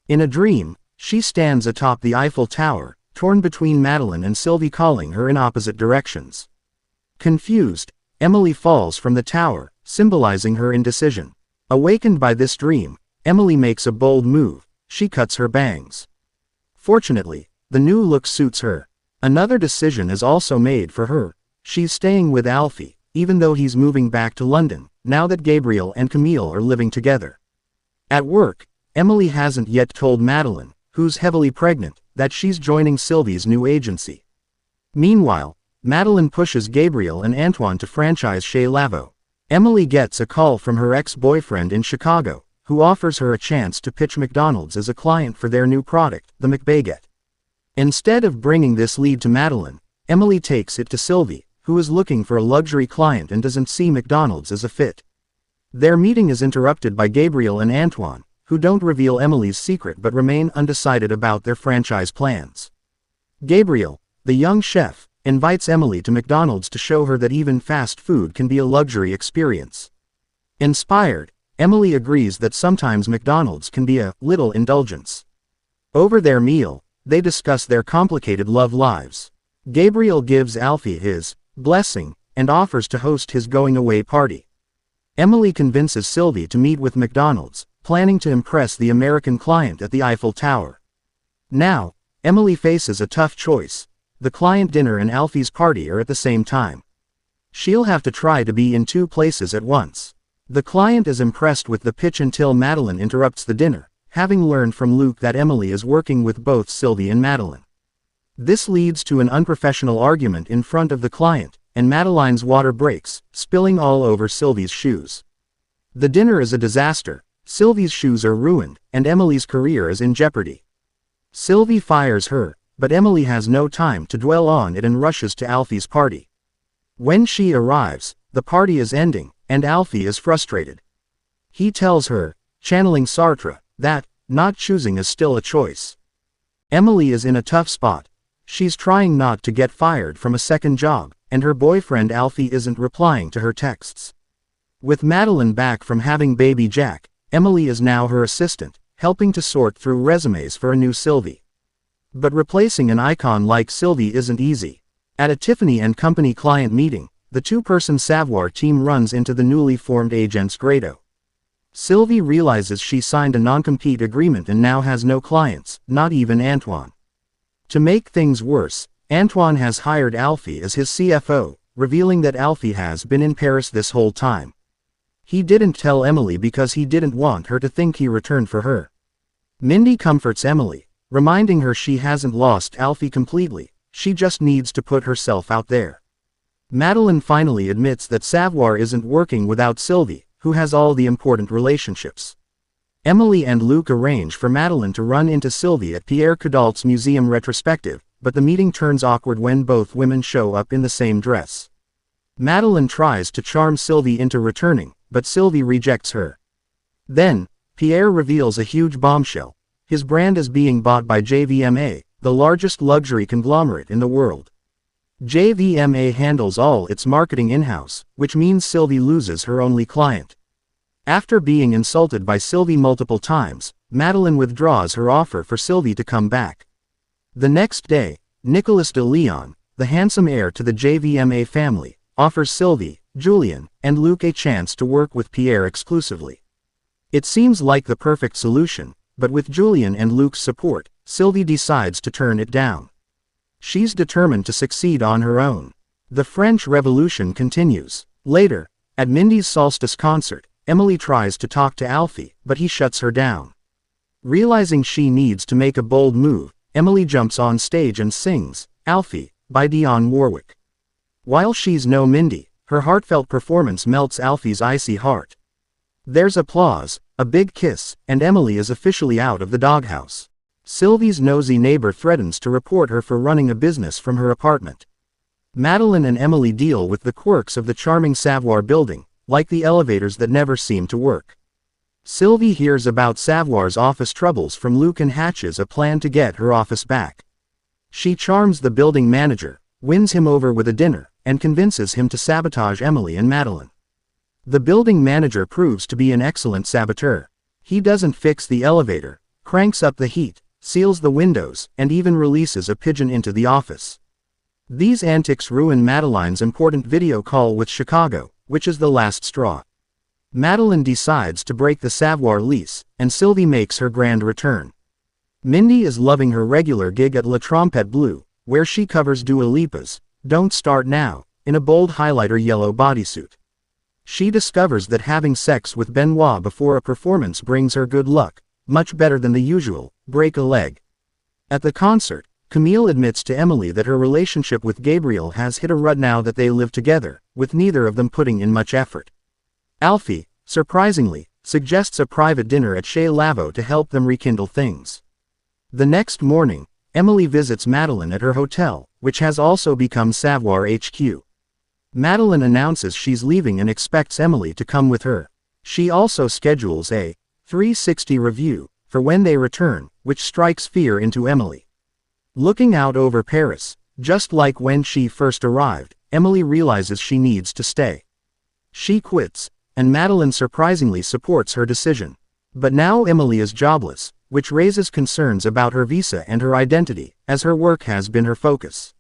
In a dream, she stands atop the Eiffel Tower, torn between Madeline and Sylvie calling her in opposite directions. Confused, Emily falls from the tower, symbolizing her indecision. Awakened by this dream, Emily makes a bold move. She cuts her bangs. Fortunately, the new look suits her. Another decision is also made for her. She's staying with Alfie, even though he's moving back to London, now that Gabriel and Camille are living together. At work, Emily hasn't yet told Madeline, who's heavily pregnant, that she's joining Sylvie's new agency. Meanwhile, Madeline pushes Gabriel and Antoine to franchise Chez Lavo. Emily gets a call from her ex-boyfriend in Chicago, who offers her a chance to pitch McDonald's as a client for their new product, the McBaguette. Instead of bringing this lead to Madeline, Emily takes it to Sylvie, who is looking for a luxury client and doesn't see McDonald's as a fit. Their meeting is interrupted by Gabriel and Antoine, who don't reveal Emily's secret but remain undecided about their franchise plans. Gabriel, the young chef, invites Emily to McDonald's to show her that even fast food can be a luxury experience. Inspired, Emily agrees that sometimes McDonald's can be a little indulgence. Over their meal, they discuss their complicated love lives. Gabriel gives Alfie his blessing and offers to host his going-away party. Emily convinces Sylvie to meet with McDonald's, planning to impress the American client at the Eiffel Tower. Now, Emily faces a tough choice. The client dinner and Alfie's party are at the same time. She'll have to try to be in two places at once. The client is impressed with the pitch until Madeline interrupts the dinner, having learned from Luke that Emily is working with both Sylvie and Madeline. This leads to an unprofessional argument in front of the client, and Madeline's water breaks, spilling all over Sylvie's shoes. The dinner is a disaster. Sylvie's shoes are ruined, and Emily's career is in jeopardy. Sylvie fires her, but Emily has no time to dwell on it and rushes to Alfie's party. When she arrives, the party is ending, and Alfie is frustrated. He tells her, channeling Sartre, that not choosing is still a choice. Emily is in a tough spot. She's trying not to get fired from a second job, and her boyfriend Alfie isn't replying to her texts. With Madeline back from having baby Jack, Emily is now her assistant, helping to sort through resumes for a new Sylvie. But replacing an icon like Sylvie isn't easy. At a Tiffany & Company client meeting, the two-person Savoir team runs into the newly formed Agents Grado. Sylvie realizes she signed a non-compete agreement and now has no clients, not even Antoine. To make things worse, Antoine has hired Alfie as his CFO, revealing that Alfie has been in Paris this whole time. He didn't tell Emily because he didn't want her to think he returned for her. Mindy comforts Emily, reminding her she hasn't lost Alfie completely, she just needs to put herself out there. Madeline finally admits that Savoir isn't working without Sylvie, who has all the important relationships. Emily and Luke arrange for Madeline to run into Sylvie at Pierre Cadalt's museum retrospective, but the meeting turns awkward when both women show up in the same dress. Madeline tries to charm Sylvie into returning, but Sylvie rejects her. Then, Pierre reveals a huge bombshell. His brand is being bought by JVMA, the largest luxury conglomerate in the world. JVMA handles all its marketing in-house, which means Sylvie loses her only client. After being insulted by Sylvie multiple times, Madeline withdraws her offer for Sylvie to come back. The next day, Nicolas de Leon, the handsome heir to the JVMA family, offers Sylvie, Julien, and Luke a chance to work with Pierre exclusively. It seems like the perfect solution, but with Julien and Luke's support, Sylvie decides to turn it down. She's determined to succeed on her own. The French Revolution continues. Later, at Mindy's Solstice concert, Emily tries to talk to Alfie, but he shuts her down. Realizing she needs to make a bold move, Emily jumps on stage and sings, "Alfie," by Dionne Warwick. While she's no Mindy, her heartfelt performance melts Alfie's icy heart. There's applause, a big kiss, and Emily is officially out of the doghouse. Sylvie's nosy neighbor threatens to report her for running a business from her apartment. Madeline and Emily deal with the quirks of the charming Savoir building, like the elevators that never seem to work. Sylvie hears about Savoir's office troubles from Luke and hatches a plan to get her office back. She charms the building manager, wins him over with a dinner, and convinces him to sabotage Emily and Madeline. The building manager proves to be an excellent saboteur. He doesn't fix the elevator, cranks up the heat, seals the windows, and even releases a pigeon into the office. These antics ruin Madeline's important video call with Chicago, which is the last straw. Madeline decides to break the savoir lease, and Sylvie makes her grand return. Mindy is loving her regular gig at La Trompette Bleue, where she covers Dua Lipa's "Don't Start Now" in a bold highlighter yellow bodysuit. She discovers that having sex with Benoit before a performance brings her good luck, much better than the usual break a leg. At the concert, Camille admits to Emily that her relationship with Gabriel has hit a rut now that they live together, with neither of them putting in much effort. Alfie, surprisingly, suggests a private dinner at Chez Lavo to help them rekindle things. The next morning, Emily visits Madeline at her hotel, which has also become Savoir HQ. Madeline announces she's leaving and expects Emily to come with her. She also schedules a 360 review for when they return, which strikes fear into Emily. Looking out over Paris, just like when she first arrived, Emily realizes she needs to stay. She quits, and Madeline surprisingly supports her decision. But now Emily is jobless, which raises concerns about her visa and her identity, as her work has been her focus.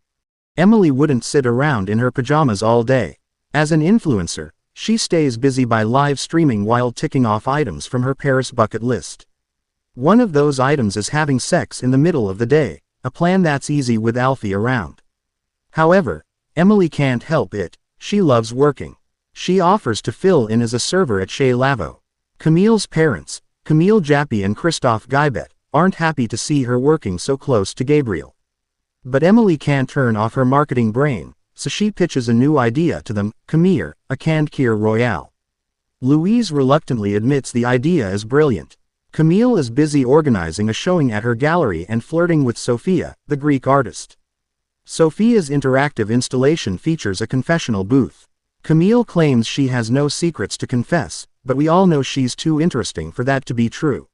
Emily wouldn't sit around in her pajamas all day. As an influencer, she stays busy by live streaming while ticking off items from her Paris bucket list. One of those items is having sex in the middle of the day, a plan that's easy with Alfie around. However, Emily can't help it, she loves working. She offers to fill in as a server at Chez Lavo. Camille's parents, Camille Japy and Christophe Guibet, aren't happy to see her working so close to Gabriel. But Emily can't turn off her marketing brain, so she pitches a new idea to them, Camille, a canned Kir Royale. Louise reluctantly admits the idea is brilliant. Camille is busy organizing a showing at her gallery and flirting with Sophia, the Greek artist. Sophia's interactive installation features a confessional booth. Camille claims she has no secrets to confess, but we all know she's too interesting for that to be true.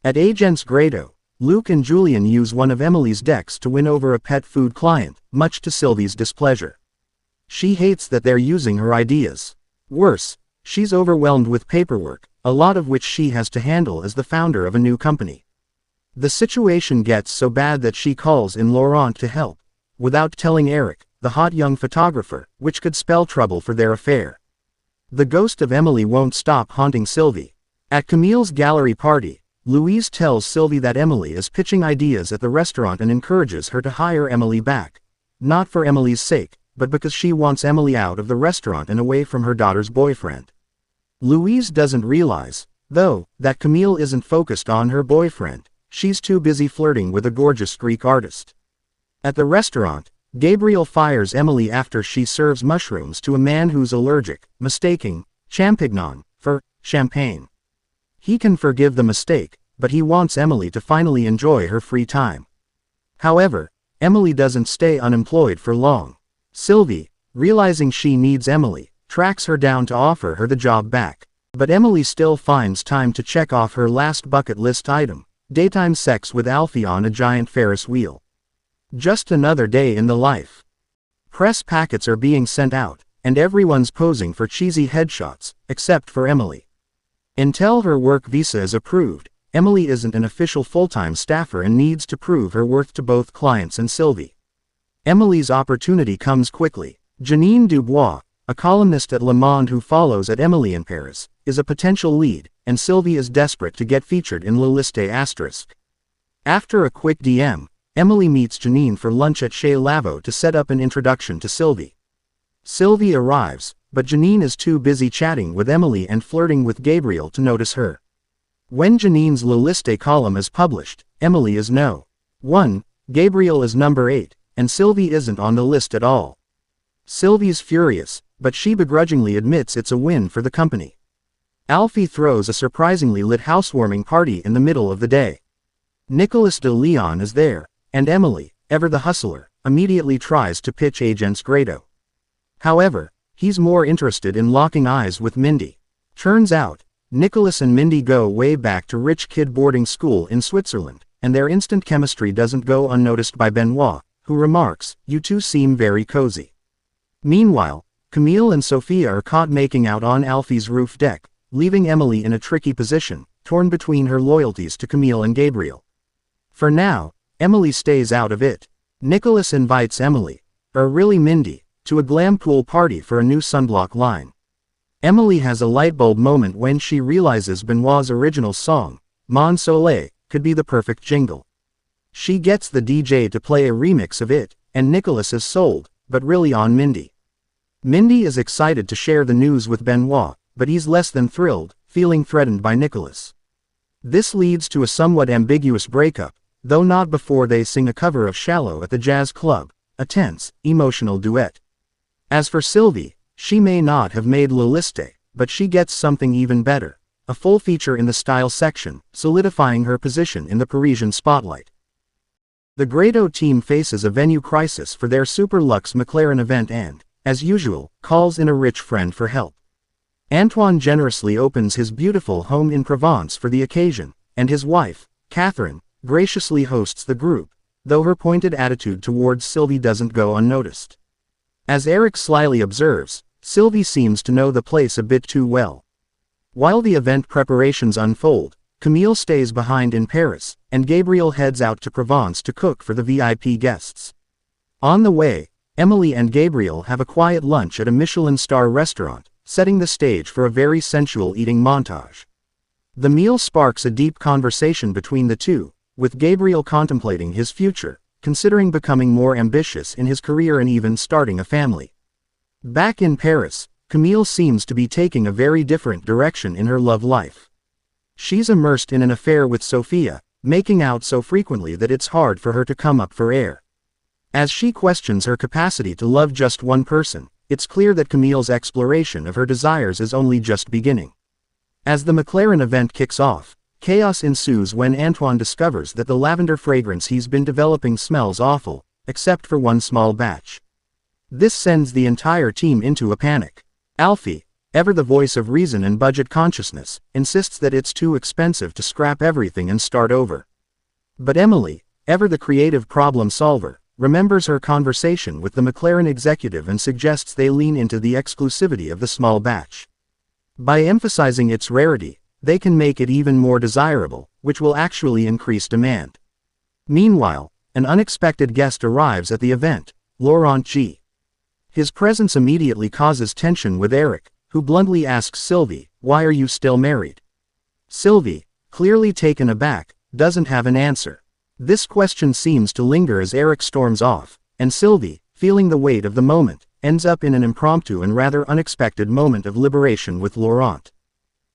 At Agents Grado, Luke and Julian use one of Emily's decks to win over a pet food client, much to Sylvie's displeasure. She hates that they're using her ideas. Worse, she's overwhelmed with paperwork, a lot of which she has to handle as the founder of a new company. The situation gets so bad that she calls in Laurent to help, without telling Eric, the hot young photographer, which could spell trouble for their affair. The ghost of Emily won't stop haunting Sylvie. At Camille's gallery party, Louise tells Sylvie that Emily is pitching ideas at the restaurant and encourages her to hire Emily back. Not for Emily's sake, but because she wants Emily out of the restaurant and away from her daughter's boyfriend. Louise doesn't realize, though, that Camille isn't focused on her boyfriend. She's too busy flirting with a gorgeous Greek artist. At the restaurant, Gabriel fires Emily after she serves mushrooms to a man who's allergic, mistaking champignon for champagne. He can forgive the mistake, but he wants Emily to finally enjoy her free time. However, Emily doesn't stay unemployed for long. Sylvie, realizing she needs Emily, tracks her down to offer her the job back. But Emily still finds time to check off her last bucket list item, daytime sex with Alfie on a giant Ferris wheel. Just another day in the life. Press packets are being sent out, and everyone's posing for cheesy headshots, except for Emily. Until her work visa is approved, Emily isn't an official full-time staffer and needs to prove her worth to both clients and Sylvie. Emily's opportunity comes quickly. Janine Dubois, a columnist at Le Monde who follows at Emily in Paris, is a potential lead, and Sylvie is desperate to get featured in Le Liste **. After a quick DM, Emily meets Janine for lunch at Chez Lavo to set up an introduction to Sylvie. Sylvie arrives, but Janine is too busy chatting with Emily and flirting with Gabriel to notice her. When Janine's Le Liste column is published, Emily is no. 1, Gabriel is number 8, and Sylvie isn't on the list at all. Sylvie's furious, but she begrudgingly admits it's a win for the company. Alfie throws a surprisingly lit housewarming party in the middle of the day. Nicolas de Leon is there, and Emily, ever the hustler, immediately tries to pitch Agents Grado. However, he's more interested in locking eyes with Mindy. Turns out, Nicholas and Mindy go way back to rich kid boarding school in Switzerland, and their instant chemistry doesn't go unnoticed by Benoit, who remarks, "You two seem very cozy." Meanwhile, Camille and Sophia are caught making out on Alfie's roof deck, leaving Emily in a tricky position, torn between her loyalties to Camille and Gabriel. For now, Emily stays out of it. Nicholas invites Emily, or really Mindy, to a glam pool party for a new sunblock line. Emily has a lightbulb moment when she realizes Benoit's original song, Mon Soleil, could be the perfect jingle. She gets the DJ to play a remix of it, and Nicholas is sold, but really on Mindy. Mindy is excited to share the news with Benoit, but he's less than thrilled, feeling threatened by Nicholas. This leads to a somewhat ambiguous breakup, though not before they sing a cover of Shallow at the jazz club, a tense, emotional duet. As for Sylvie, she may not have made La Liste, but she gets something even better, a full feature in the style section, solidifying her position in the Parisian spotlight. The Grado team faces a venue crisis for their Super Luxe McLaren event and, as usual, calls in a rich friend for help. Antoine generously opens his beautiful home in Provence for the occasion, and his wife, Catherine, graciously hosts the group, though her pointed attitude towards Sylvie doesn't go unnoticed. As Eric slyly observes, Sylvie seems to know the place a bit too well. While the event preparations unfold, Camille stays behind in Paris, and Gabriel heads out to Provence to cook for the VIP guests. On the way, Emily and Gabriel have a quiet lunch at a Michelin star restaurant, setting the stage for a very sensual eating montage. The meal sparks a deep conversation between the two, with Gabriel contemplating his future, considering becoming more ambitious in his career and even starting a family. Back in Paris, Camille seems to be taking a very different direction in her love life. She's immersed in an affair with Sophia, making out so frequently that it's hard for her to come up for air. As she questions her capacity to love just one person, it's clear that Camille's exploration of her desires is only just beginning. As the McLaren event kicks off, chaos ensues when Antoine discovers that the lavender fragrance he's been developing smells awful, except for one small batch. This sends the entire team into a panic. Alfie, ever the voice of reason and budget consciousness, insists that it's too expensive to scrap everything and start over. But Emily, ever the creative problem solver, remembers her conversation with the McLaren executive and suggests they lean into the exclusivity of the small batch. By emphasizing its rarity, they can make it even more desirable, which will actually increase demand. Meanwhile, an unexpected guest arrives at the event, Laurent G. His presence immediately causes tension with Eric, who bluntly asks Sylvie, "Why are you still married?" Sylvie, clearly taken aback, doesn't have an answer. This question seems to linger as Eric storms off, and Sylvie, feeling the weight of the moment, ends up in an impromptu and rather unexpected moment of liberation with Laurent.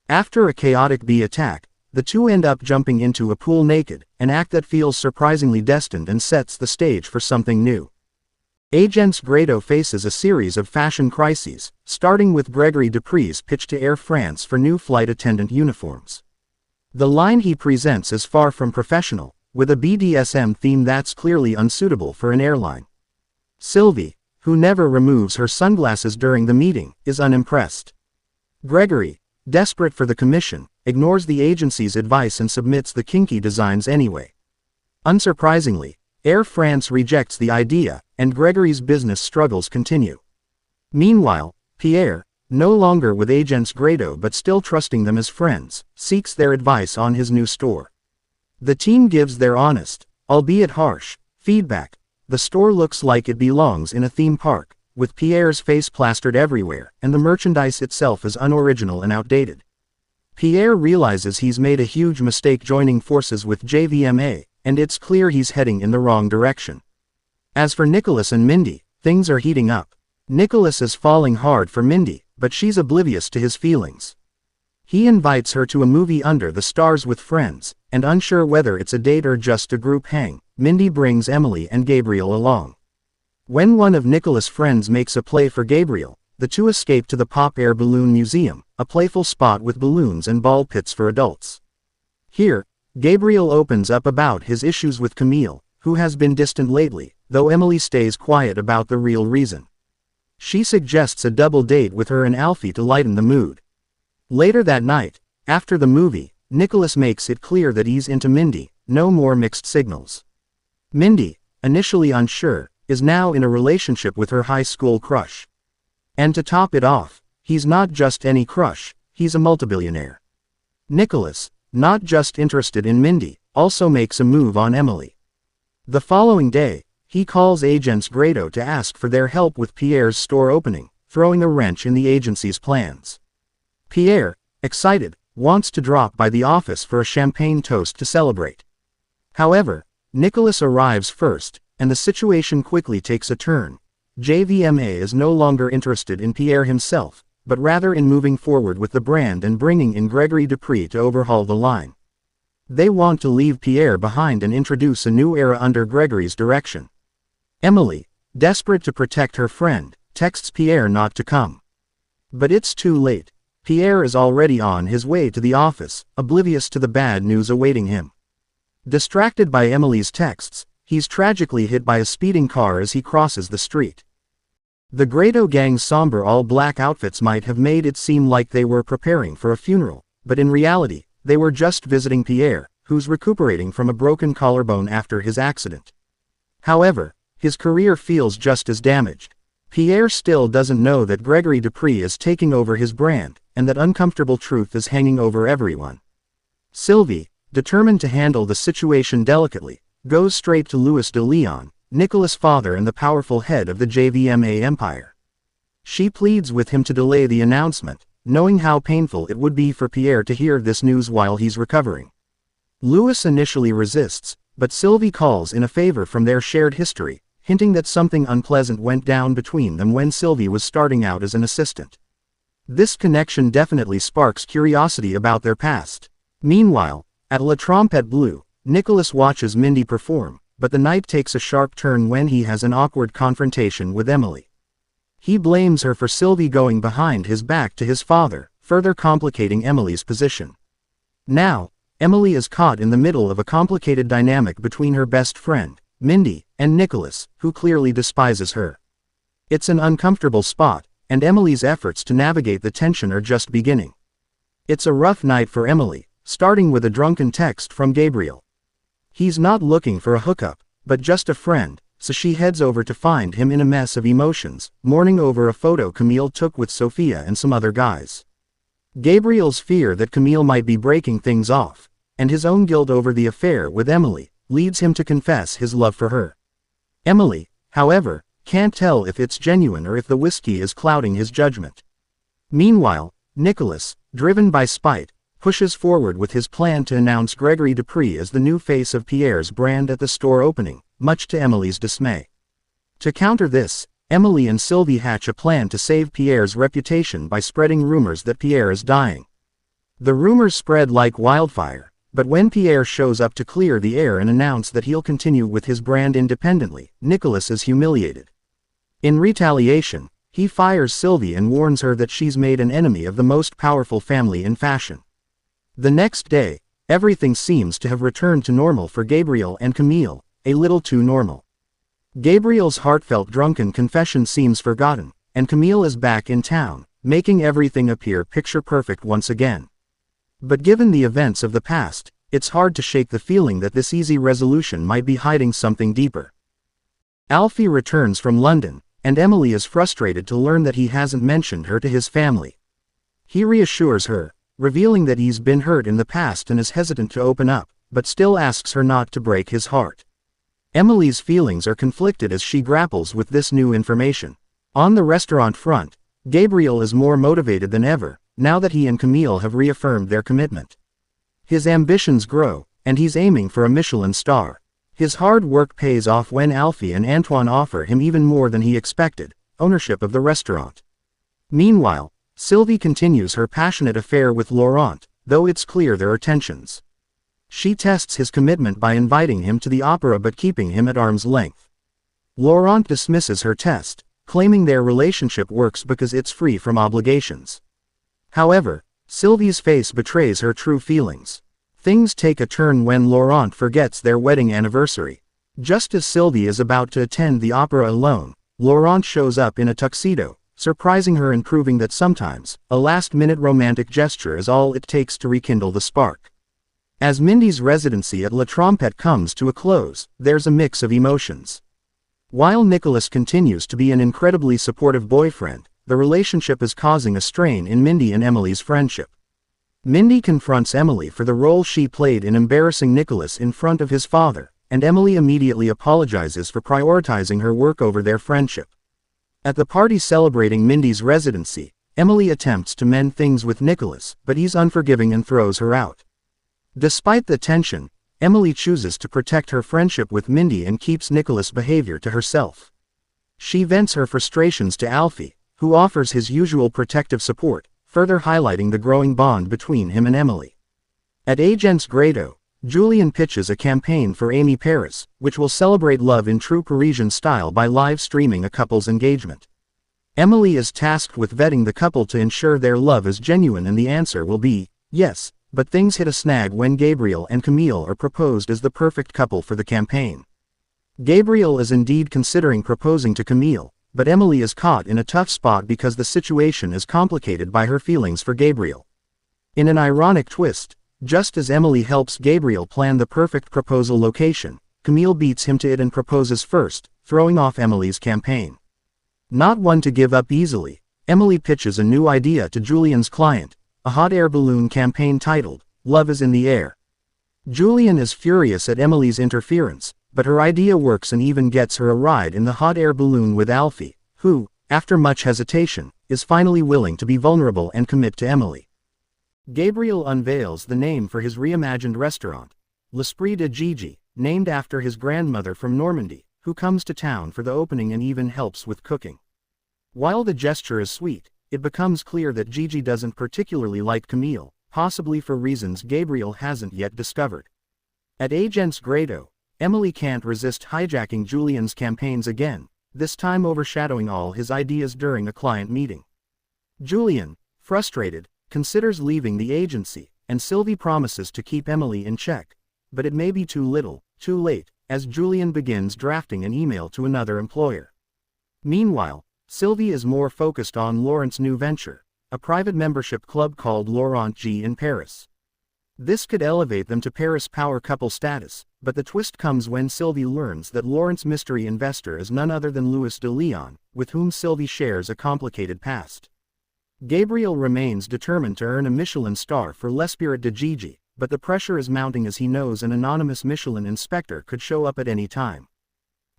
After a chaotic bee attack, the two end up jumping into a pool naked, an act that feels surprisingly destined and sets the stage for something new. Agence Grado faces a series of fashion crises, starting with Gregory Dupre's pitch to Air France for new flight attendant uniforms. The line he presents is far from professional, with a BDSM theme that's clearly unsuitable for an airline. Sylvie, who never removes her sunglasses during the meeting, is unimpressed. Gregory, desperate for the commission, ignores the agency's advice and submits the kinky designs anyway. Unsurprisingly, Air France rejects the idea, and Gregory's business struggles continue. Meanwhile, Pierre, no longer with Agence Grado but still trusting them as friends, seeks their advice on his new store. The team gives their honest, albeit harsh, feedback. The store looks like it belongs in a theme park, with Pierre's face plastered everywhere, and the merchandise itself is unoriginal and outdated. Pierre realizes he's made a huge mistake joining forces with JVMA, and it's clear he's heading in the wrong direction. As for Nicholas and Mindy, things are heating up. Nicholas is falling hard for Mindy, but she's oblivious to his feelings. He invites her to a movie under the stars with friends, and unsure whether it's a date or just a group hang, Mindy brings Emily and Gabriel along. When one of Nicholas' friends makes a play for Gabriel, the two escape to the Pop Air Balloon Museum, a playful spot with balloons and ball pits for adults. Here, Gabriel opens up about his issues with Camille, who has been distant lately, though Emily stays quiet about the real reason. She suggests a double date with her and Alfie to lighten the mood. Later that night, after the movie, Nicholas makes it clear that he's into Mindy, no more mixed signals. Mindy, initially unsure, is now in a relationship with her high school crush. And to top it off, he's not just any crush, he's a multibillionaire. Nicholas, not just interested in Mindy, also makes a move on Emily. The following day, he calls agents Grado to ask for their help with Pierre's store opening, throwing a wrench in the agency's plans. Pierre, excited, wants to drop by the office for a champagne toast to celebrate. However, Nicholas arrives first, and the situation quickly takes a turn. JVMA is no longer interested in Pierre himself, but rather in moving forward with the brand and bringing in Gregory Dupree to overhaul the line. They want to leave Pierre behind and introduce a new era under Gregory's direction. Emily, desperate to protect her friend, texts Pierre not to come. But it's too late. Pierre is already on his way to the office, oblivious to the bad news awaiting him. Distracted by Emily's texts, he's tragically hit by a speeding car as he crosses the street. The Grado gang's somber all-black outfits might have made it seem like they were preparing for a funeral, but in reality, they were just visiting Pierre, who's recuperating from a broken collarbone after his accident. However, his career feels just as damaged. Pierre still doesn't know that Gregory Dupree is taking over his brand, and that uncomfortable truth is hanging over everyone. Sylvie, determined to handle the situation delicately, goes straight to Louis de Leon, Nicholas' father and the powerful head of the JVMA empire. She pleads with him to delay the announcement, knowing how painful it would be for Pierre to hear this news while he's recovering. Louis initially resists, but Sylvie calls in a favor from their shared history, hinting that something unpleasant went down between them when Sylvie was starting out as an assistant. This connection definitely sparks curiosity about their past. Meanwhile, at La Trompette Bleue, Nicholas watches Mindy perform, but the night takes a sharp turn when he has an awkward confrontation with Emily. He blames her for Sylvie going behind his back to his father, further complicating Emily's position. Now, Emily is caught in the middle of a complicated dynamic between her best friend, Mindy, and Nicholas, who clearly despises her. It's an uncomfortable spot, and Emily's efforts to navigate the tension are just beginning. It's a rough night for Emily, starting with a drunken text from Gabriel. He's not looking for a hookup, but just a friend, so she heads over to find him in a mess of emotions, mourning over a photo Camille took with Sophia and some other guys. Gabriel's fear that Camille might be breaking things off, and his own guilt over the affair with Emily, leads him to confess his love for her. Emily, however, can't tell if it's genuine or if the whiskey is clouding his judgment. Meanwhile, Nicholas, driven by spite, pushes forward with his plan to announce Gregory Dupree as the new face of Pierre's brand at the store opening, much to Emily's dismay. To counter this, Emily and Sylvie hatch a plan to save Pierre's reputation by spreading rumors that Pierre is dying. The rumors spread like wildfire, but when Pierre shows up to clear the air and announce that he'll continue with his brand independently, Nicholas is humiliated. In retaliation, he fires Sylvie and warns her that she's made an enemy of the most powerful family in fashion. The next day, everything seems to have returned to normal for Gabriel and Camille, a little too normal. Gabriel's heartfelt drunken confession seems forgotten, and Camille is back in town, making everything appear picture-perfect once again. But given the events of the past, it's hard to shake the feeling that this easy resolution might be hiding something deeper. Alfie returns from London, and Emily is frustrated to learn that he hasn't mentioned her to his family. He reassures her, revealing that he's been hurt in the past and is hesitant to open up, but still asks her not to break his heart. Emily's feelings are conflicted as she grapples with this new information. On the restaurant front, Gabriel is more motivated than ever, now that he and Camille have reaffirmed their commitment. His ambitions grow, and he's aiming for a Michelin star. His hard work pays off when Alfie and Antoine offer him even more than he expected, ownership of the restaurant. Meanwhile, Sylvie continues her passionate affair with Laurent, though it's clear there are tensions. She tests his commitment by inviting him to the opera but keeping him at arm's length. Laurent dismisses her test, claiming their relationship works because it's free from obligations. However, Sylvie's face betrays her true feelings. Things take a turn when Laurent forgets their wedding anniversary. Just as Sylvie is about to attend the opera alone, Laurent shows up in a tuxedo, surprising her and proving that sometimes, a last-minute romantic gesture is all it takes to rekindle the spark. As Mindy's residency at La Trompette comes to a close, there's a mix of emotions. While Nicholas continues to be an incredibly supportive boyfriend, the relationship is causing a strain in Mindy and Emily's friendship. Mindy confronts Emily for the role she played in embarrassing Nicholas in front of his father, and Emily immediately apologizes for prioritizing her work over their friendship. At the party celebrating Mindy's residency, Emily attempts to mend things with Nicholas, but he's unforgiving and throws her out. Despite the tension, Emily chooses to protect her friendship with Mindy and keeps Nicholas' behavior to herself. She vents her frustrations to Alfie, who offers his usual protective support, further highlighting the growing bond between him and Emily. At Agents Grado, Julian pitches a campaign for Amy Paris, which will celebrate love in true Parisian style by live streaming a couple's engagement. Emily is tasked with vetting the couple to ensure their love is genuine, and the answer will be yes, but things hit a snag when Gabriel and Camille are proposed as the perfect couple for the campaign. Gabriel is indeed considering proposing to Camille, but Emily is caught in a tough spot because the situation is complicated by her feelings for Gabriel. In an ironic twist, just as Emily helps Gabriel plan the perfect proposal location, Camille beats him to it and proposes first, throwing off Emily's campaign. Not one to give up easily, Emily pitches a new idea to Julian's client, a hot air balloon campaign titled, "Love is in the Air." Julian is furious at Emily's interference, but her idea works and even gets her a ride in the hot air balloon with Alfie, who, after much hesitation, is finally willing to be vulnerable and commit to Emily. Gabriel unveils the name for his reimagined restaurant, L'Esprit de Gigi, named after his grandmother from Normandy, who comes to town for the opening and even helps with cooking. While the gesture is sweet, it becomes clear that Gigi doesn't particularly like Camille, possibly for reasons Gabriel hasn't yet discovered. At Agents Grado, Emily can't resist hijacking Julian's campaigns again, this time overshadowing all his ideas during a client meeting. Julian, frustrated, considers leaving the agency, and Sylvie promises to keep Emily in check, but it may be too little, too late, as Julian begins drafting an email to another employer. Meanwhile, Sylvie is more focused on Laurent's new venture, a private membership club called Laurent G in Paris. This could elevate them to Paris power couple status, but the twist comes when Sylvie learns that Laurent's mystery investor is none other than Louis de Leon, with whom Sylvie shares a complicated past. Gabriel remains determined to earn a Michelin star for L'Esprit de Gigi, but the pressure is mounting as he knows an anonymous Michelin inspector could show up at any time.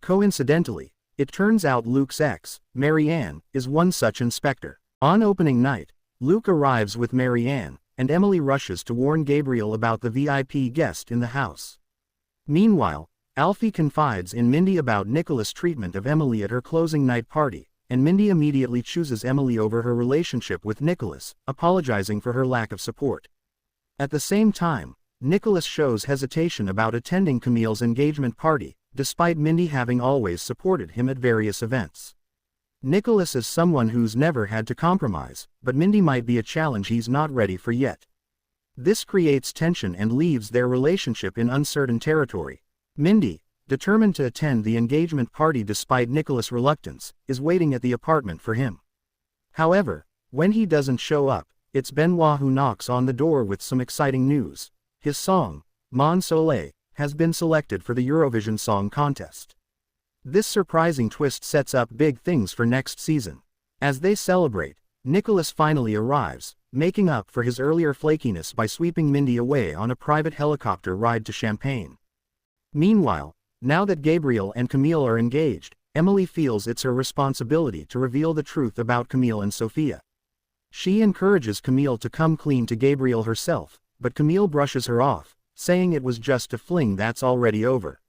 Coincidentally, it turns out Luke's ex, Marianne, is one such inspector. On opening night, Luke arrives with Marianne, and Emily rushes to warn Gabriel about the VIP guest in the house. Meanwhile, Alfie confides in Mindy about Nicholas' treatment of Emily at her closing night party, and Mindy immediately chooses Emily over her relationship with Nicholas, apologizing for her lack of support. At the same time, Nicholas shows hesitation about attending Camille's engagement party, despite Mindy having always supported him at various events. Nicholas is someone who's never had to compromise, but Mindy might be a challenge he's not ready for yet. This creates tension and leaves their relationship in uncertain territory. Mindy, determined to attend the engagement party despite Nicholas' reluctance, is waiting at the apartment for him. However, when he doesn't show up, it's Benoit who knocks on the door with some exciting news. His song, Mon Soleil, has been selected for the Eurovision Song Contest. This surprising twist sets up big things for next season. As they celebrate, Nicholas finally arrives, making up for his earlier flakiness by sweeping Mindy away on a private helicopter ride to Champagne. Meanwhile, now that Gabriel and Camille are engaged, Emily feels it's her responsibility to reveal the truth about Camille and Sophia. She encourages Camille to come clean to Gabriel herself, but Camille brushes her off, saying it was just a fling that's already over.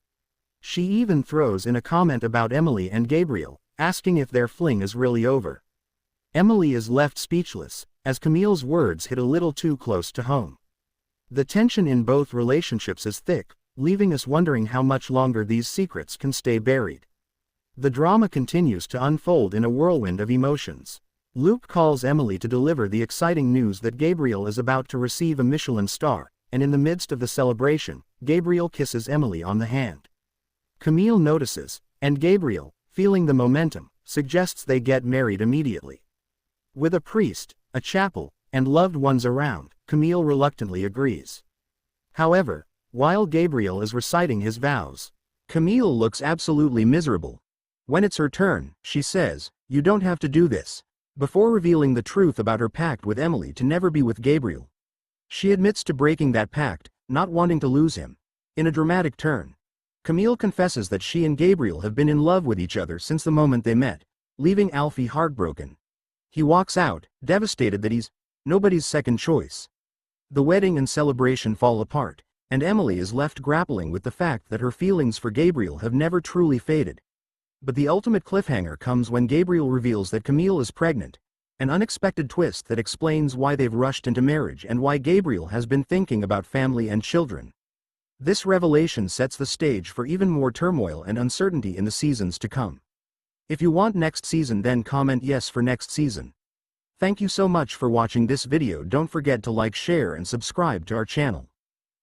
She even throws in a comment about Emily and Gabriel, asking if their fling is really over. Emily is left speechless, as Camille's words hit a little too close to home. The tension in both relationships is thick, leaving us wondering how much longer these secrets can stay buried. The drama continues to unfold in a whirlwind of emotions. Luke calls Emily to deliver the exciting news that Gabriel is about to receive a Michelin star, and in the midst of the celebration, Gabriel kisses Emily on the hand. Camille notices, and Gabriel, feeling the momentum, suggests they get married immediately. With a priest, a chapel, and loved ones around, Camille reluctantly agrees. However, while Gabriel is reciting his vows, Camille looks absolutely miserable. When it's her turn, she says, "You don't have to do this," before revealing the truth about her pact with Emily to never be with Gabriel. She admits to breaking that pact, not wanting to lose him. In a dramatic turn, Camille confesses that she and Gabriel have been in love with each other since the moment they met, leaving Alfie heartbroken. He walks out, devastated that he's nobody's second choice. The wedding and celebration fall apart, and Emily is left grappling with the fact that her feelings for Gabriel have never truly faded. But the ultimate cliffhanger comes when Gabriel reveals that Camille is pregnant, an unexpected twist that explains why they've rushed into marriage and why Gabriel has been thinking about family and children. This revelation sets the stage for even more turmoil and uncertainty in the seasons to come. If you want next season, then comment yes for next season. Thank you so much for watching this video. Don't forget to like, share and subscribe to our channel.